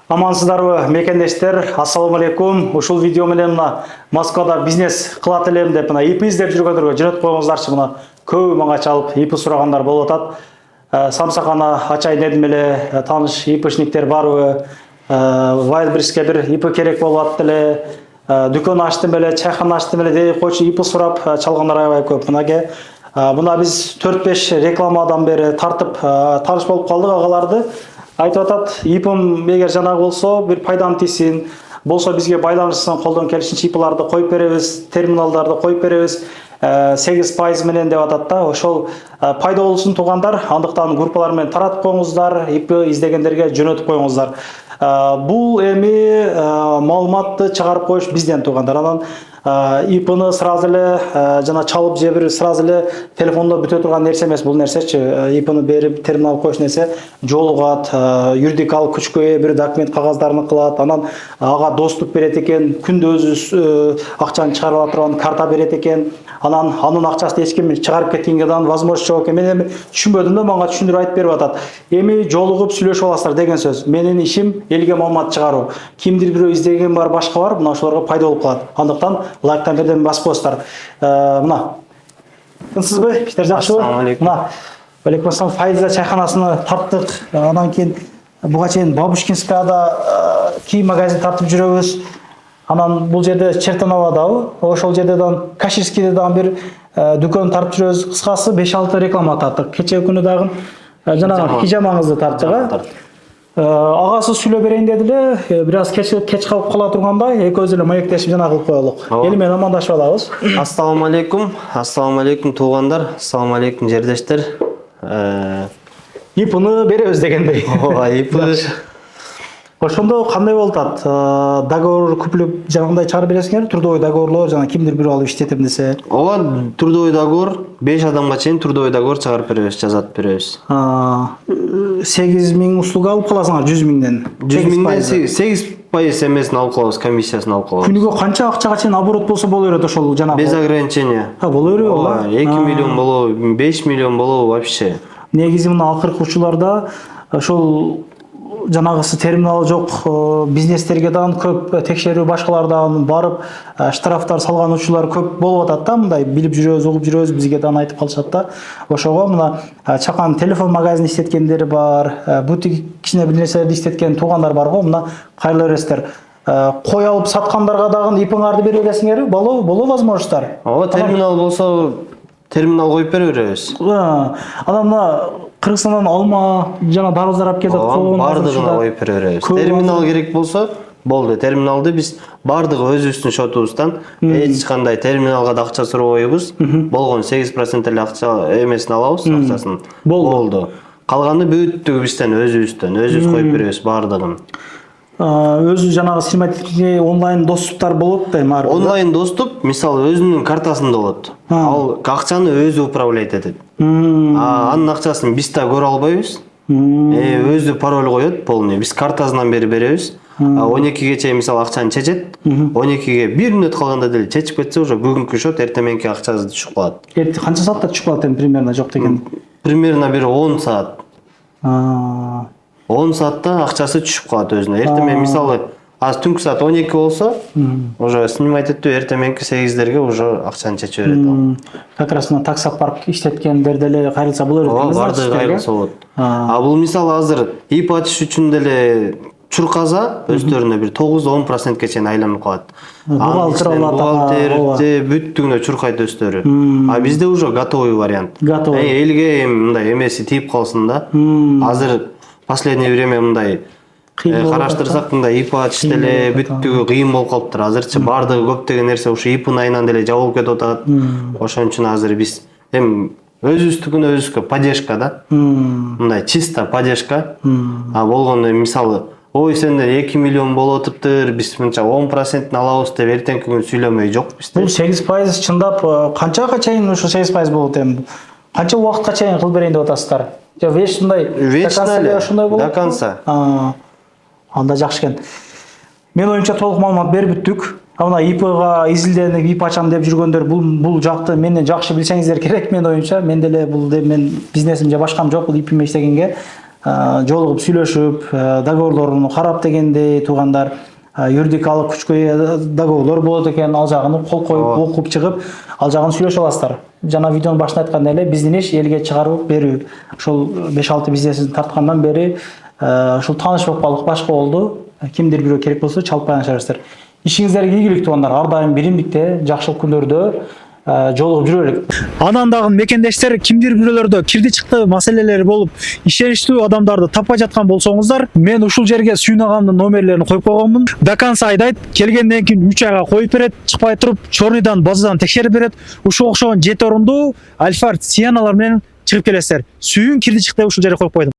Амансыздарбы, мекендештер, ассаламу алейкум. Ушул видео менен мына Москвада бизнес кылат элем деп мына ИП издеп жүргөндөргө жөнөтүп койгуңуздарчы. Мына көп мага чалып ИП сурагандар болуп атат. Самсакана ачайын дедим эле, тааныш ИПшниктер барбы? Вайлбриске бир ИП керек болуп атты эле. Дүкөн ачтым эле, чайхана ачтым эле деп койчу ИП сурап чалгандар аябай көп. Мына биз 4-5 рекламадан бери тартып тааныш болуп калдык агаларды. Айтып атат, ИПым эгер жанагы болсо бир пайдам тийсин, болсо бизге байланышсын, колдон келишинче ИПларды коюп беребиз, терминалдарды коюп беребиз, 8% менен деп атат да. Ошол пайда болсун туугандар, андыктан группалар менен таратып коюңуздар, ИП издегендерге жөнөтүп коюңуздар. Бул эми маалыматты чыгарып коюш бизден туугандар. Анан ИПны сразу эле жана чалып же бир сразу эле телефондо бүтө турган нерсе эмес бул нерсечи. ИПны берип терминал коюш нерсе жолугат, юридикалык күчкө ээ бир документ кагаздарын кылат, анан ага доступ берет экен, күндө өзү акчаны чыгарып ала турган карта берет экен. Анан анын акчасын эч ким чыгарып кеткенге дан возможность жок экен. Мен эми түшүнбөдүм да, мага түшүндүрүп айтып берип атат. Эми жолугуп сүйлөшүп аласыздар деген сөз. Менин ишим элге маалымат чыгаруу. Кимдир бирөө издеген бар, башка бар, мына ошолорго пайда болуп калат. Андыктан лайктан берден басып коесуздар. Мына. Тынсызбы? Иштер жакшыбы? Ассаламу алейкум. Мына. Алейкум ассалам. Файза чайханасына тарттык. Анан кийин буга чейин Бабушкинскаяда кийим магазин тартып жүрөбүз. Анан бул жерде Чертановадабы, ошол жерде дан Каширскийде дан бир дүкөн тартып жүрөбүз. Кыскасы 5-6 реклама тарттык. Кечээ күнү дагы жанагы хижамаңызды тарттык. Агасы сүйлөп берейин деди эле, бир аз кеч калып кала тургандай, экөөбүз эле маектешип жана кылып коелук. Эли менен амандашып алабыз. Ассаламу алейкум туугандар, ассаламу алейкум жердештер. ИПны беребиз дегендей. ИП Ошондо кандай болуп атат? Договор күплүп жанагындай чыгарып бересиңер, трудовой договорлор, жана кимдир бирөө алып иштетем десе. Ооба, трудовой договор 5 адамга чейин трудовой договор чыгарып беребиз, жазатып беребиз. 8000 услуга алып каласыңар 100 миңден. 100 миңден 8% эмесин алып калабыз, комиссиясын алып калабыз. Күнүгө канча акчага чейин оборот болсо боло берет ошол жанагы? Без ограничения. Боло береби? 2 миллион болобу, 5 миллион болобу вообще. Негизи мына акыркы учурларда ошол жанагысы терминал жок бизнестерге дан көп текшерүү башкалардан барып штрафтар салган учурлар көп болуп атат да, мындай билип жүрөбүз, угуп жүрөбүз, бизге дан айтып калышат да. Ошого мына чакан телефон магазин иштеткендер бар, бутик кичине бир нерселерди иштеткен туугандар бар го, мына кайрыла бересиздер. Кой алып саткандарга дагы ИПңарды бере бересиңерби? Боло возможностьтар. Ооба, терминал болсо терминал коюп бере беребиз. Анан мына Кыргызстандан алма жана дарыздар алып келет, бардыгына коюп бере беребиз. Терминал керек болсо болду. Терминалды биз бардыгы өзүбүздүн шотубуздан эч кандай терминалга да акча сурабайбыз. Болгон 8% эле акча эмесин алабыз, акчасын. Болду. Калганы бүттүгү бизден өзүбүз коюп беребиз бардыгын. Өзү жанагы симметрикий онлайн доступтар болот да, эми онлайн доступ, мисалы өзүнүн картасында болот. Ал акчаны өзү управлять этет. Анын акчасын биз да көрө албайбыз. Өзү пароль коет полный. Биз картасынан бери беребиз. 12ге чейин мисалы акчаны чечет. 12ге 1 мүнөт калганда деле чечип кетсе, уже бүгүнкү шот эртеменки акчасы түшүп калат. Канча саатта түшүп калат эми примерно жок деген? Примерно бир 10 саат. 10 саатта акчасы түшүп калат өзүнө. Эртемен мисалы аз түнкү саат 12 болсо, уже снимать этип эртеменки 8дерге уже акчаны чечип берет. Как раз на таксопарк иштеткендер деле кайрылса болор экен. Барды кайрылса болот. Бул мисалы азыр ИП ачыш үчүн деле чурказа өздөрүнө бир 9-10%ке чейин айланып калат. Бухгалтерде бүттүгүнө чуркайт өздөрү. Бизде уже готовый вариант. Элге мындай эмеси тийип калсын да. Азыр последнее время мындай караштырсак, мындай ИП ачыш деле бүттүгү кыйын болуп калыптыр. Азырчы бардыгы көптөгөн нерсе ушу ИПнын айынан деле жабылып кетип атат. Ошон үчүн азыр биз эми өзүбүздүкүнө өзүбүзгө поддержка да. Мындай чисто поддержка. Болгондо мисалы, ой сенден 2 миллион болуп атыптыр, биз мынча 10% алабыз деп эртеңки күн сүйлөмөй жок бизде. Бул 8% чындап канчага чейин ушу 8% болот эми? Канча убакытка чейин кылып берейин деп атасыздар? Же вечный до конца. Анда жакшы экен. Мен оюмча толук маалымат берип бүттүк. Мына ИПга изилденип, ИП ачам деп жүргөндөр бул жакты менден жакшы билсеңиздер керек, мен оюмча. Мен деле бул мен бизнесим же башкам жок, бул ИПме иштегенге. жолугуп сүйлөшүп договорлорун карап дегенде туугандар юридикалык күчкө договорлор болот экен, ал жагын кол коюп окуп чыгып ал жагын сүйлөшүп аласыздар. Жана видеонун башында айткандай эле биздин иш элге чыгарып берүү. Ошол 5-6 бизнесин тарткандан бери ушул тааныш болуп башка болду. Кимдир бирөө керек болсо чалып байланышасыздар. Ишиңиздерге ийгилик туугандар. Ар дайым биримдикте, жакшылык күндөрдө жолугуп жүрө берелик. Анан дагы мекендештер кимдир бирөөлөрдө кирди чыкты маселелери болуп, ишеничтүү адамдарды таппай жаткан болсоңуздар, мен ушул жерге Сүйүн агамдын номерлерин коюп койгонмун. До конца айдайт, келгенден кийин 3 айга коюп берет, чыкпай туруп, чорныйдан, базадан текшерип берет. Ушул окшогон 7 орунду Альфард Сианалар менен чыгып келесиздер. Сүйүн кирди чыкты ушул жерге коюп койдум.